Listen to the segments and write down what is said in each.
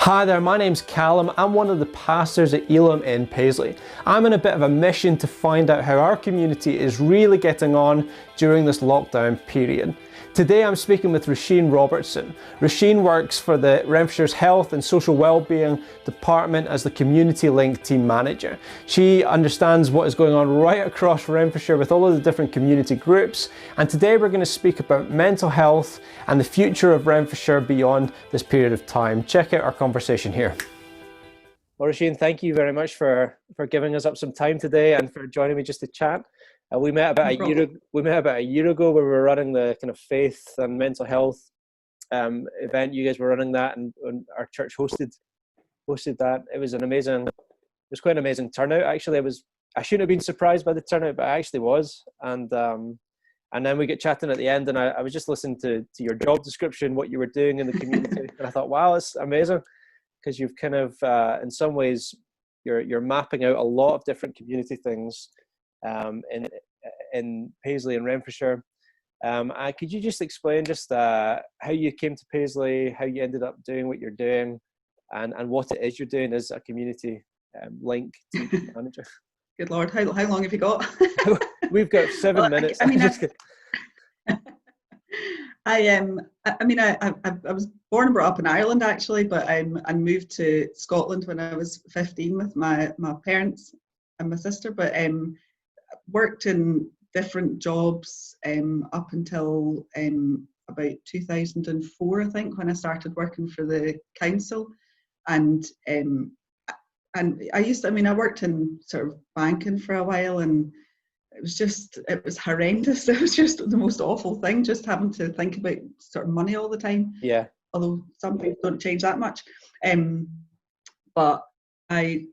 Hi there, my name's Calum. I'm one of the pastors at Elam in Paisley. I'm on a bit of a mission to find out how our community is really getting on during this lockdown period. Today I'm speaking with Roisin Robertson. Roisin works for the Renfrewshire's Health and Social Wellbeing Department as the Community Link Team Manager. She understands what is going on right across Renfrewshire with all of the different community groups, and today we're going to speak about mental health and the future of Renfrewshire beyond this period of time. Check out our conversation here. Well, Roisin, thank you very much for giving us up some time today and for joining me just to chat. We met about a year ago where we were running the kind of faith and mental health event. You guys were running that, and our church hosted that. It was quite an amazing turnout. Actually, I shouldn't have been surprised by the turnout, but I actually was. And then we get chatting at the end, and I was just listening to your job description, what you were doing in the community, and I thought, wow, it's amazing, because you've kind of in some ways you're mapping out a lot of different community things in Paisley and Renfrewshire. Could you just explain how you came to Paisley, how you ended up doing what you're doing, and what it is you're doing as a community link team manager? Good Lord, how long have you got? We've got 7 minutes. I was born and brought up in Ireland actually, but I moved to Scotland when I was 15 with my parents and my sister. But worked in different jobs up until about 2004, I think, when I started working for the council. And I worked in sort of banking for a while, and it was horrendous. It was just the most awful thing, just having to think about sort of money all the time. Yeah. Although some things don't change that much. But I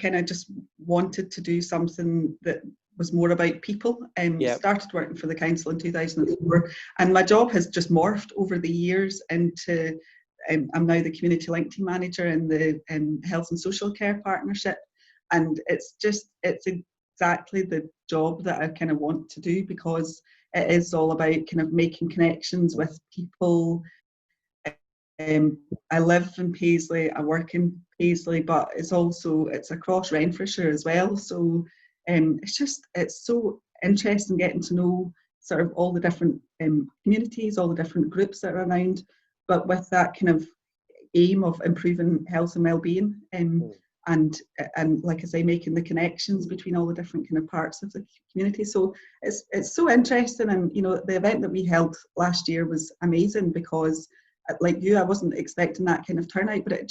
kind of just wanted to do something that was more about people. Started working for the council in 2004, and my job has just morphed over the years into I'm now the community link team manager in the health and social care partnership, and it's exactly the job that I kind of want to do, because it is all about kind of making connections with people. I live in Paisley, I work in Paisley, but it's across Renfrewshire as well. So it's so interesting getting to know sort of all the different communities, all the different groups that are around, but with that kind of aim of improving health and well-being, and like I say, making the connections between all the different kind of parts of the community. So it's so interesting. And the event that we held last year was amazing, because like you, I wasn't expecting that kind of turnout, but it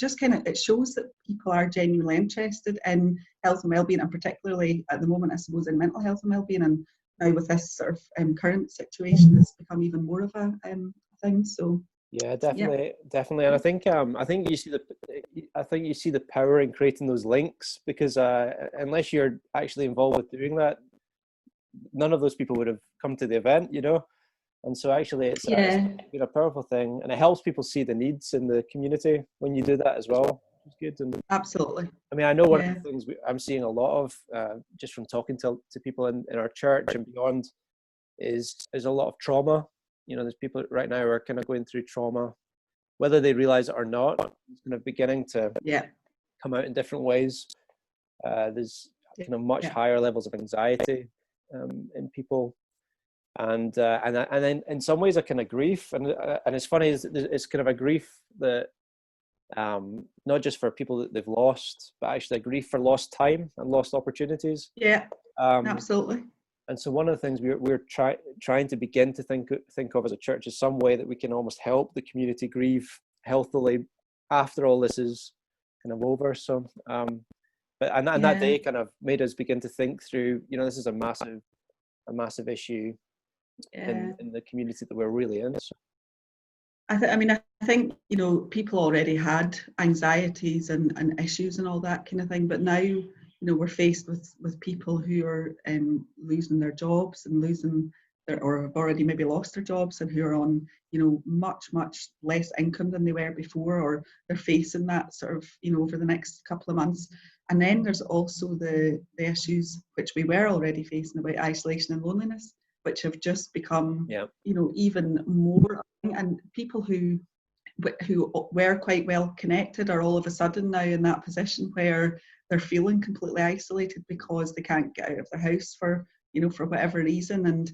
shows that people are genuinely interested in health and well-being, and particularly at the moment, I suppose, in mental health and well-being. And now with this sort of current situation, it's become even more of a thing. So yeah, definitely. And I think you see the power in creating those links, because unless you're actually involved with doing that, none of those people would have come to the event, And so actually it's been a powerful thing, and it helps people see the needs in the community when you do that as well. It's good. And absolutely. I mean, I know one of the things I'm seeing a lot of, just from talking to people in our church and beyond, is a lot of trauma. There's people right now who are kind of going through trauma, whether they realize it or not. It's kind of beginning to come out in different ways. There's kind of much higher levels of anxiety in people. And then in some ways a kind of grief, and it's funny, it's kind of a grief that not just for people that they've lost, but actually a grief for lost time and lost opportunities. Absolutely. And so one of the things we're trying to begin to think of as a church is some way that we can almost help the community grieve healthily after all this is kind of over. So that day kind of made us begin to think through, this is a massive issue in the community that we're really in. So. I think people already had anxieties and issues and all that kind of thing, but now we're faced with people who are losing their jobs and or have already maybe lost their jobs, and who are on much less income than they were before, or they're facing that sort of over the next couple of months. And then there's also the issues which we were already facing about isolation and loneliness, which have just become even more, and people who who were quite well connected are all of a sudden now in that position where they're feeling completely isolated because they can't get out of the house for, for whatever reason. And,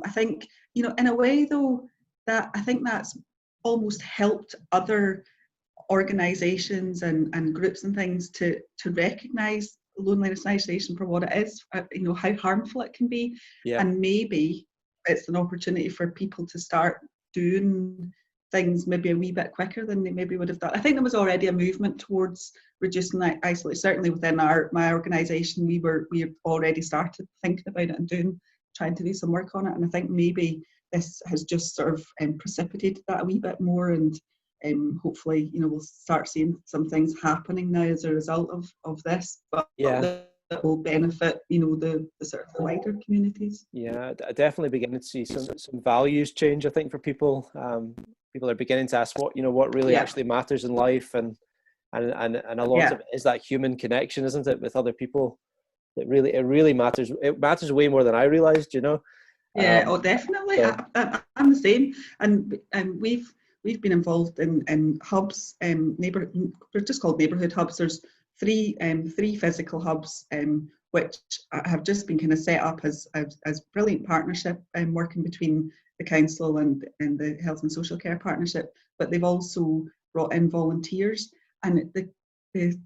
I think, in a way though, that I think that's almost helped other organisations and groups and things to recognise loneliness and isolation for what it is, how harmful it can be. Yeah. And maybe it's an opportunity for people to start doing things maybe a wee bit quicker than they maybe would have done. I think there was already a movement towards reducing that isolation. Certainly within my organisation, we already started thinking about it and trying to do some work on it. And I think maybe this has just sort of precipitated that a wee bit more, and hopefully, we'll start seeing some things happening now as a result of this. But that will benefit, the sort of the wider communities. Yeah, I definitely beginning to see some values change, I think, for people. People are beginning to ask what really actually matters in life, and a lot of it is that human connection, isn't it, with other people? It really matters. It matters way more than I realized, Yeah, definitely. So. I'm the same, and we've been involved in hubs, they're just called neighbourhood hubs. There's three physical hubs, which have just been kind of set up as brilliant partnership, working between the council and the health and social care partnership. But they've also brought in volunteers, and the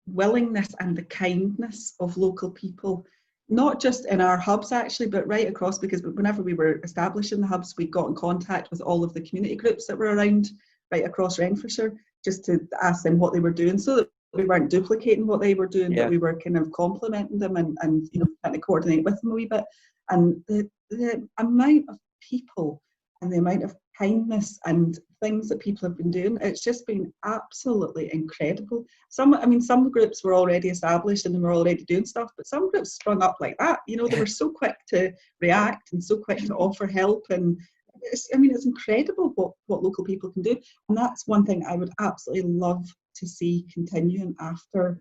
willingness and the kindness of local people, not just in our hubs actually, but right across, because whenever we were establishing the hubs, we got in contact with all of the community groups that were around right across Renfrewshire, just to ask them what they were doing, so that we weren't duplicating what they were doing, but we were kind of complementing them and trying to coordinate with them a wee bit. And the amount of people and the amount of kindness and things that people have been doing, it's just been absolutely incredible. Some groups were already established and they were already doing stuff, but some groups sprung up like that. They were so quick to react and so quick to offer help, and it's incredible what local people can do. And that's one thing I would absolutely love to see continuing after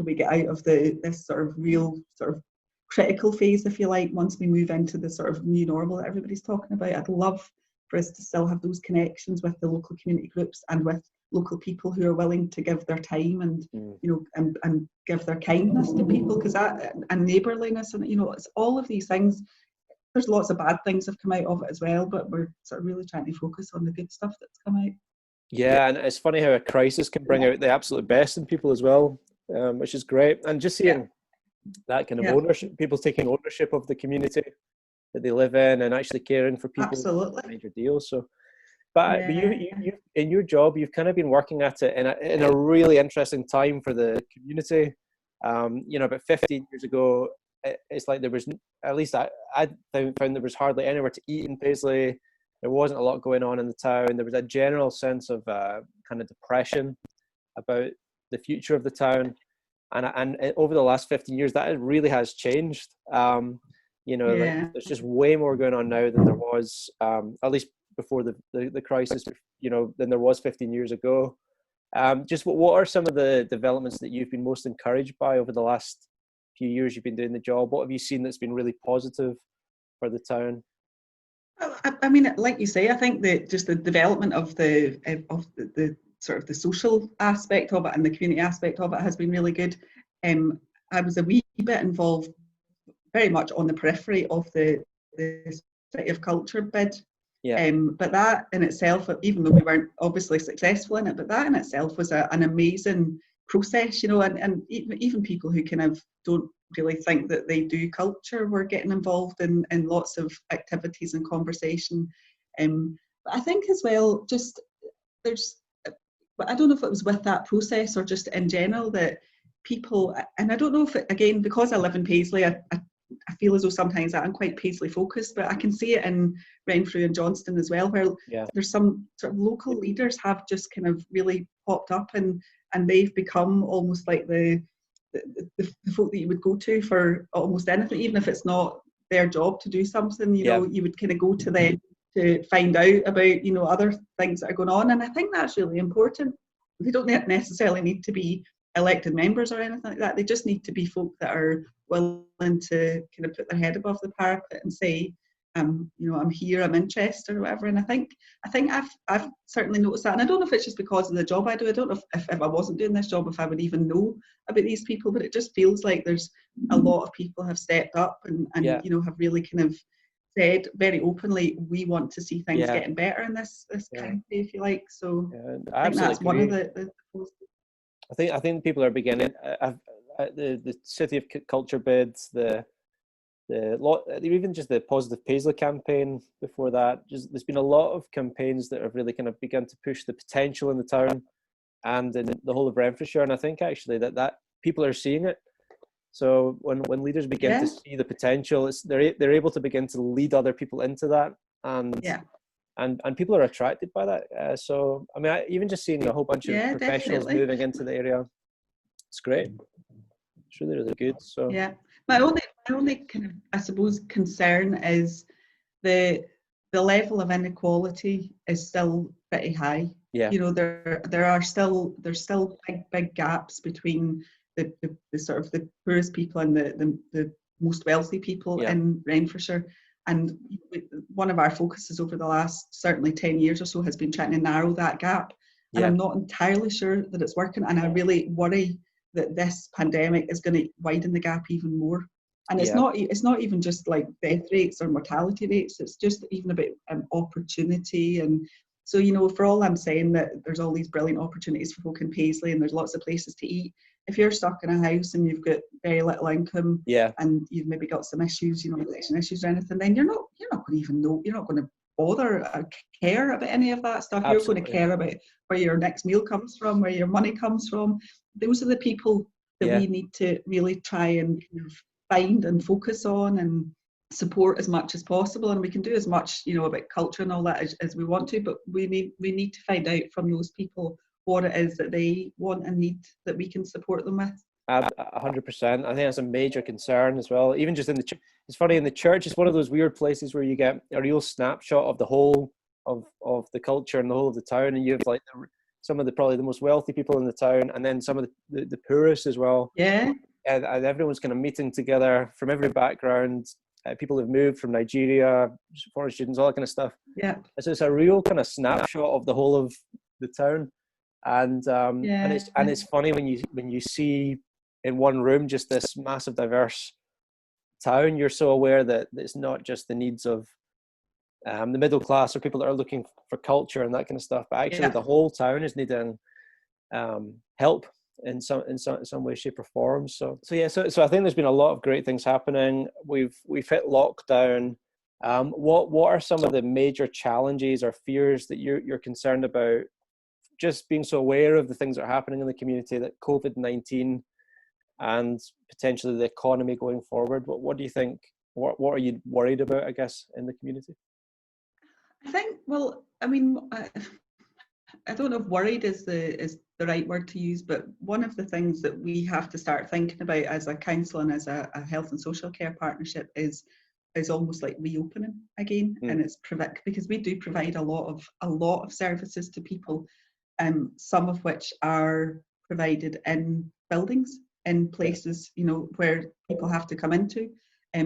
we get out of this sort of real sort of critical phase, if you like, once we move into the sort of new normal that everybody's talking about. I'd love for us to still have those connections with the local community groups and with local people who are willing to give their time and and give their kindness to people, because that and neighbourliness and it's all of these things. There's lots of bad things have come out of it as well, but we're sort of really trying to focus on the good stuff that's come out. Yeah, and it's funny how a crisis can bring out the absolute best in people as well, which is great. And just seeing that kind of ownership, people taking ownership of the community that they live in and actually caring for people. Absolutely. Major deal. So, but you in your job, you've kind of been working at it in a really interesting time for the community. About 15 years ago, it's like there was, at least I found there was hardly anywhere to eat in Paisley. There wasn't a lot going on in the town. There was a general sense of kind of depression about the future of the town. And over the last 15 years, that really has changed. Like, there's just way more going on now than there was, at least before the crisis, than there was 15 years ago. Just what are some of the developments that you've been most encouraged by over the last few years you've been doing the job? What have you seen that's been really positive for the town? Well, like you say, I think that just the development of the sort of the social aspect of it and the community aspect of it has been really good. I was a wee bit involved, very much on the periphery of the City of Culture bid. But that in itself, even though we weren't obviously successful in it, but that in itself was an amazing process, and even people who kind of don't really think that they do culture were getting involved in lots of activities and conversation. But I think as well, just but I don't know if it was with that process or just in general that people, and I don't know if it, again, because I live in Paisley, I feel as though sometimes I'm quite Paisley focused, but I can see it in Renfrew and Johnston as well, where there's some sort of local leaders have just kind of really popped up and they've become almost like the folk that you would go to for almost anything, even if it's not their job to do something, you would kind of go to them to find out about, other things that are going on. And I think that's really important. They don't necessarily need to be elected members or anything like that. They just need to be folk that are willing to kind of put their head above the parapet and say, I'm here, I'm interested or whatever. And I think I've certainly noticed that. And I don't know if it's just because of the job I do. I don't know if I wasn't doing this job, if I would even know about these people, but it just feels like there's a lot of people have stepped up and have really kind of said very openly, we want to see things getting better in this country, if you like. So I think that's one of the I think people are beginning. The City of Culture bids, even just the Positive Paisley campaign before that. There's been a lot of campaigns that have really kind of begun to push the potential in the town and in the whole of Renfrewshire. And I think actually that people are seeing it. So when leaders begin to see the potential, they're able to begin to lead other people into that, and people are attracted by that. So I mean, even just seeing a whole bunch of professionals moving into the area, it's great. It's really, really good. So my only kind of, I suppose, concern is the level of inequality is still pretty high. Yeah. There's still big gaps between the sort of the poorest people and the most wealthy people in Renfrewshire. And one of our focuses over the last certainly 10 years or so has been trying to narrow that gap. And I'm not entirely sure that it's working. And I really worry that this pandemic is going to widen the gap even more. And it's not even just like death rates or mortality rates. It's just even about opportunity. And so, for all I'm saying that there's all these brilliant opportunities for folk in Paisley and there's lots of places to eat, if you're stuck in a house and you've got very little income and you've maybe got some issues, addiction issues or anything, then you're not going to even know, you're not going to bother or care about any of that stuff. Absolutely. You're going to care about where your next meal comes from, where your money comes from. Those are the people that we need to really try and kind of find and focus on and support as much as possible. And we can do as much, about culture and all that as we want to, but we need to find out from those people what it is that they want and need that we can support them with. 100%. I think that's a major concern as well. Even just in the church, it's funny, in the church, it's one of those weird places where you get a real snapshot of the whole of the culture and the whole of the town, and you have like some of probably the most wealthy people in the town, and then some of the poorest as well. Yeah. And everyone's kind of meeting together from every background. People have moved from Nigeria, foreign students, all that kind of stuff. Yeah. So it's a real kind of snapshot of the whole of the town. And it's funny when you see in one room just this massive diverse town, you're so aware that it's not just the needs of the middle class or people that are looking for culture and that kind of stuff, but actually the whole town is needing help in some way, shape or form. So I think there's been a lot of great things happening. We've hit lockdown. What are some of the major challenges or fears that you're concerned about, just being so aware of the things that are happening in the community, that COVID-19 and potentially the economy going forward? What do you think? What are you worried about, I guess, in the community? I think, well, I mean, I don't know if worried is the right word to use, but one of the things that we have to start thinking about as a council and as a health and social care partnership is almost like reopening again. And it's because we do provide a lot of services to people, some of which are provided in buildings, in places, where people have to come into.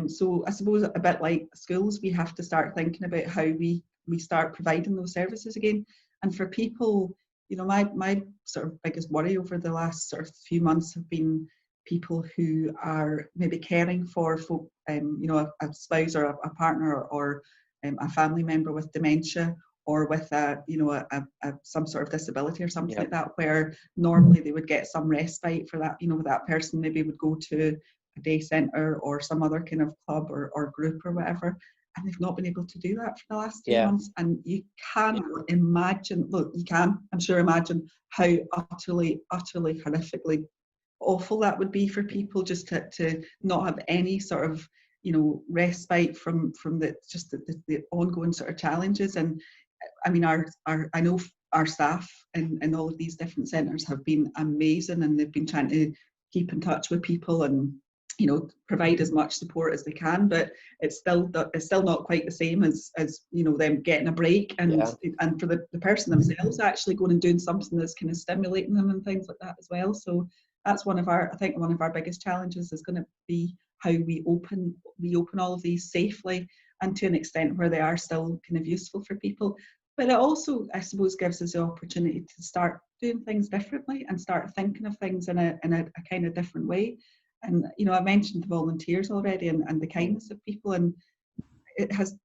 So I suppose a bit like schools, we have to start thinking about how we start providing those services again. And for people, my sort of biggest worry over the last sort of few months have been people who are maybe caring for folk, a spouse or a partner or a family member with dementia, or with some sort of disability or something like that, where normally they would get some respite for that. That person maybe would go to a day centre or some other kind of club or group or whatever, and they've not been able to do that for the last 2 months. And you can imagine, I'm sure imagine how utterly horrifically awful that would be for people, just to not have any sort of respite from the ongoing sort of challenges. And I mean, I know our staff in all of these different centres have been amazing, and they've been trying to keep in touch with people and provide as much support as they can, but it's still not quite the same as them getting a break and for the person themselves actually going and doing something that's kind of stimulating them and things like that as well. So that's one of our biggest challenges is going to be how we open all of these safely and to an extent where they are still kind of useful for people. But it also, I suppose, gives us the opportunity to start doing things differently and start thinking of things in a kind of different way. And, you know, I mentioned the volunteers already and the kindness of people, and it has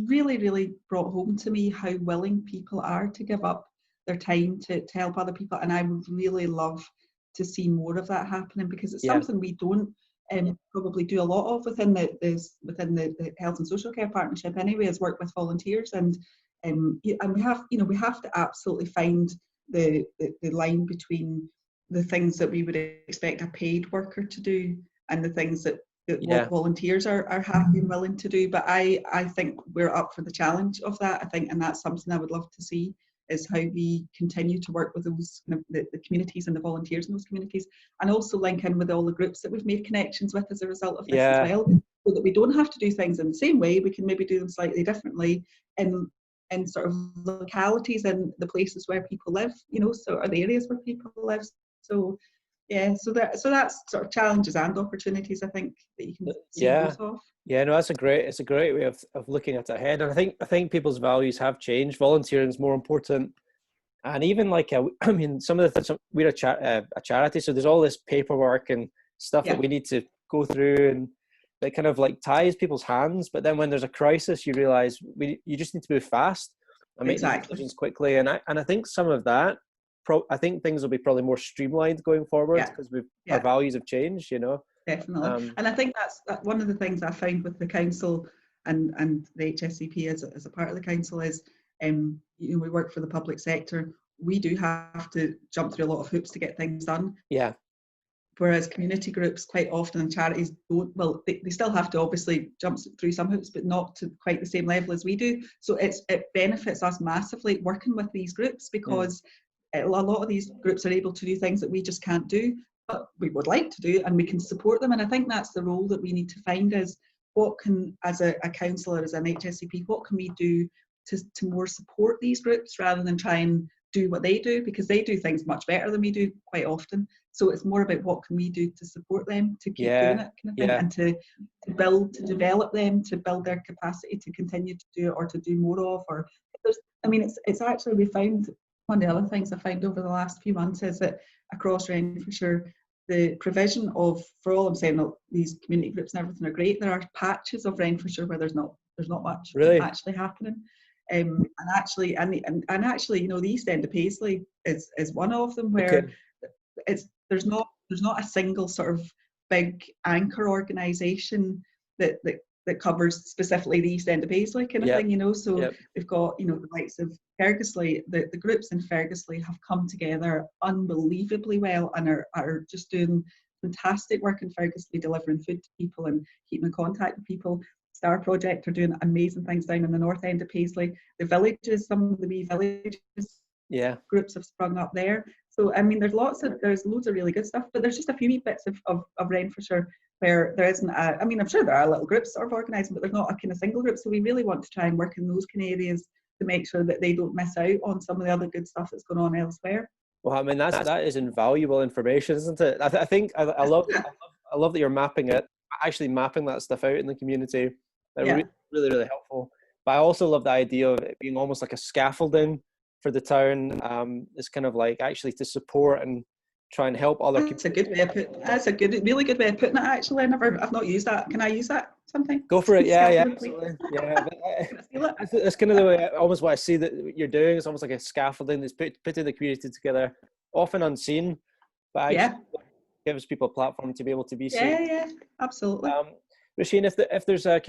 really, really brought home to me how willing people are to give up their time to help other people. And I would really love to see more of that happening, because it's something we don't probably do a lot of within the health and social care partnership anyway, is work with volunteers. And we have to absolutely find the line between the things that we would expect a paid worker to do and the things that what volunteers are happy and willing to do. But I think we're up for the challenge of that, I think, and that's something I would love to see, is how we continue to work with those the communities and the volunteers in those communities, and also link in with all the groups that we've made connections with as a result of this as well, so that we don't have to do things in the same way. We can maybe do them slightly differently in sort of localities and the places where people live, you know, so, or the areas where people live. So so that's sort of challenges and opportunities, I think, that you can see both of. Yeah, no, it's a great way of looking at it ahead. And I think people's values have changed. Volunteering is more important. And even like, I mean, some of the things, we're a charity, so there's all this paperwork and stuff that we need to go through, and it kind of like ties people's hands. But then when there's a crisis, you realize you just need to move fast and make decisions quickly. And I think some of that, I think things will be probably more streamlined going forward, because our values have changed, you know. Definitely. And I think that's one of the things I find with the council and the HSCP as a part of the council is, you know, we work for the public sector. We do have to jump through a lot of hoops to get things done. Yeah. Whereas community groups quite often, and charities don't, well, they still have to obviously jump through some hoops, but not to quite the same level as we do. So it benefits us massively working with these groups, because a lot of these groups are able to do things that we just can't do, but we would like to do, and we can support them. And I think that's the role that we need to find, is what can, as a councillor, as an HSCP, what can we do to more support these groups rather than try and do what they do, because they do things much better than we do quite often. So it's more about what can we do to support them to keep doing it, kind of thing, and to develop them, to build their capacity to continue to do it or to do more of. Or it's actually, we found, one of the other things I found over the last few months is that across Renfrewshire, the provision of, for all I'm saying, these community groups and everything are great, there are patches of Renfrewshire where there's not much actually happening. And actually, you know, the East End of Paisley is one of them, where there's not a single sort of big anchor organisation that covers specifically the East End of Paisley kind of thing, you know. So we've got, you know, the likes of Fergusley, the groups in Fergusley have come together unbelievably well and are just doing fantastic work in Fergusley, delivering food to people and keeping in contact with people. Star Project are doing amazing things down in the north end of Paisley. The villages, some of the wee villages groups have sprung up there. So I mean, there's loads of really good stuff, but there's just a few wee bits of Renfrewshire where there isn't I'm sure there are little groups sort of organising, but there's not a kind of single group. So we really want to try and work in those kind of areas to make sure that they don't miss out on some of the other good stuff that's going on elsewhere. Well, I mean, that is invaluable information, isn't it? I think I love that you're mapping it, actually mapping that stuff out in the community. Really, really helpful. But I also love the idea of it being almost like a scaffolding for the town. It's kind of like actually to support and try and help other. That's a good way of putting. That's a really good way of putting it. Actually, I've not used that. Can I use that? Something? Go for it. Yeah, absolutely. Yeah, it's kind of the way almost what I see that you're doing. It's almost like a scaffolding that's putting the community together, often unseen, but actually gives people a platform to be able to be seen. Yeah, absolutely. Roisin, if there's other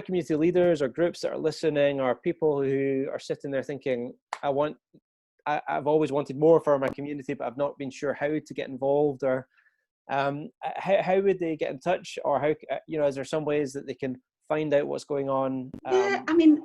community leaders or groups that are listening, or people who are sitting there thinking, I've always wanted more for my community, but I've not been sure how to get involved, or how would they get in touch, or how, you know, is there some ways that they can find out what's going on? I mean,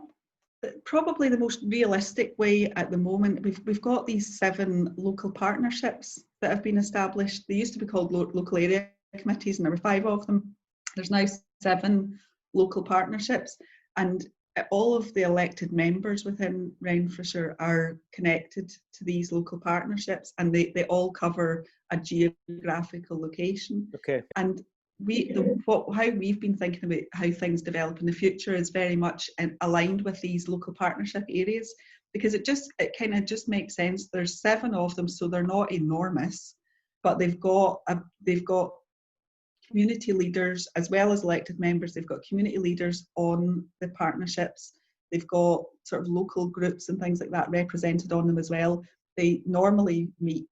probably the most realistic way at the moment, we've got these 7 local partnerships that have been established. They used to be called local area committees, and there were 5 of them. There's now 7 local partnerships, and all of the elected members within Renfrewshire are connected to these local partnerships, and they all cover a geographical location. Okay. And how we've been thinking about how things develop in the future is very much aligned with these local partnership areas, because it kind of just makes sense. There's 7 of them, so they're not enormous, but they've got community leaders as well as elected members. They've got community leaders on the partnerships. They've got sort of local groups and things like that represented on them as well. They normally meet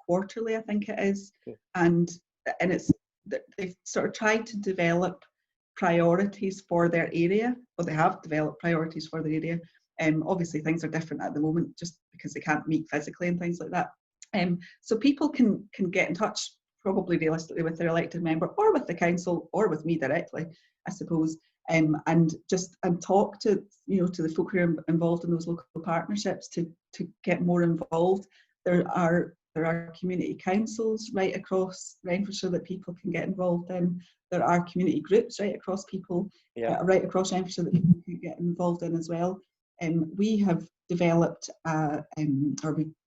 quarterly, I think it is, and they've sort of tried to develop priorities for their area, or they have developed priorities for their area. Obviously things are different at the moment just because they can't meet physically and things like that. So people can get in touch, probably realistically, with their elected member or with the council or with me directly, I suppose, and talk to to the folk who are involved in those local partnerships to get more involved. There are community councils right across Renfrewshire that people can get involved in. There are community groups right across right across Renfrewshire that people can get involved in as well. We have developed, or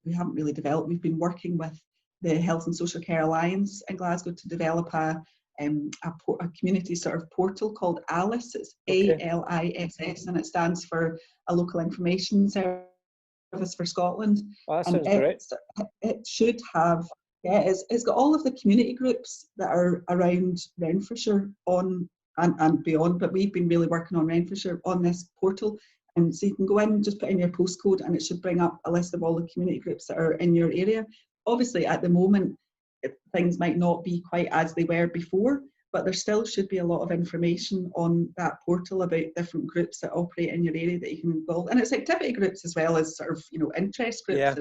we haven't really developed, we've been working with the Health and Social Care Alliance in Glasgow to develop a community sort of portal called ALISS. It's ALISS, and it stands for a Local Information Service for Scotland. Oh, that sounds great. It should have, it's got all of the community groups that are around Renfrewshire on and beyond, but we've been really working on Renfrewshire on this portal. And so you can go in and just put in your postcode and it should bring up a list of all the community groups that are in your area. Obviously, at the moment, things might not be quite as they were before, but there still should be a lot of information on that portal about different groups that operate in your area that you can involve. And it's activity groups as well as sort of, interest groups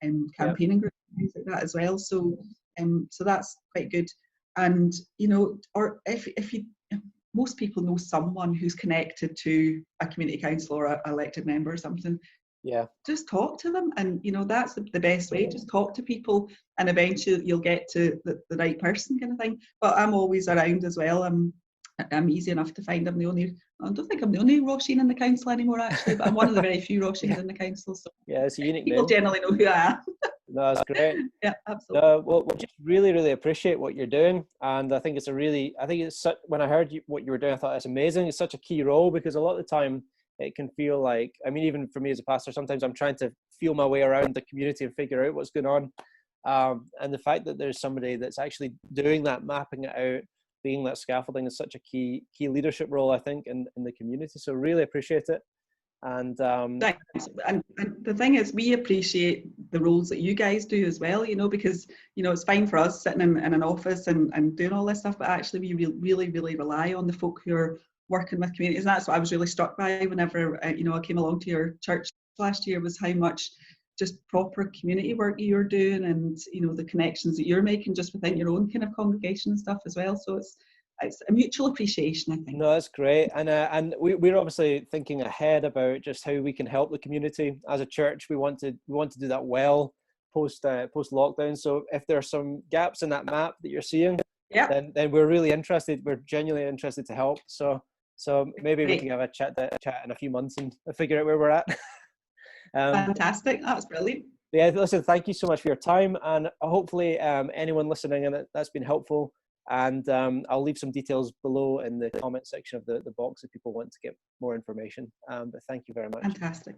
and campaigning groups and things like that as well. So so that's quite good. And, or if you, most people know someone who's connected to a community council or an elected member or something. Yeah. Just talk to them, and that's the best way. Just talk to people, and eventually you'll get to the right person, kind of thing. But I'm always around as well. I'm easy enough to find. I don't think I'm the only Roisin in the council anymore, actually, but I'm one of the very few Roisins in the council. So yeah, it's a unique people name. generally know who I am. No, that's great. Yeah, absolutely. Well, we just really appreciate what you're doing, and I think when I heard what you were doing, I thought it's amazing. It's such a key role, because a lot of the time it can feel like, even for me as a pastor, sometimes I'm trying to feel my way around the community and figure out what's going on. And the fact that there's somebody that's actually doing that, mapping it out, being that scaffolding, is such a key leadership role, I think, in the community. So really appreciate it. And thanks. And the thing is, we appreciate the roles that you guys do as well, because it's fine for us sitting in an office and doing all this stuff, but actually we really rely on the folk who are working with communities. And that's what I was really struck by whenever I came along to your church last year, was how much just proper community work you're doing, and the connections that you're making just within your own kind of congregation and stuff as well. So it's a mutual appreciation, I think. No, that's great. And we're obviously thinking ahead about just how we can help the community as a church. We want to do that well post lockdown. So if there are some gaps in that map that you're seeing, then we're really interested. We're genuinely interested to help. So maybe we can have a chat in a few months and figure out where we're at. Fantastic. That's brilliant. Yeah, listen, thank you so much for your time, and hopefully anyone listening, and that's been helpful. And I'll leave some details below in the comment section of the box if people want to get more information. But thank you very much. Fantastic.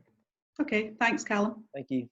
Okay, thanks, Calum. Thank you.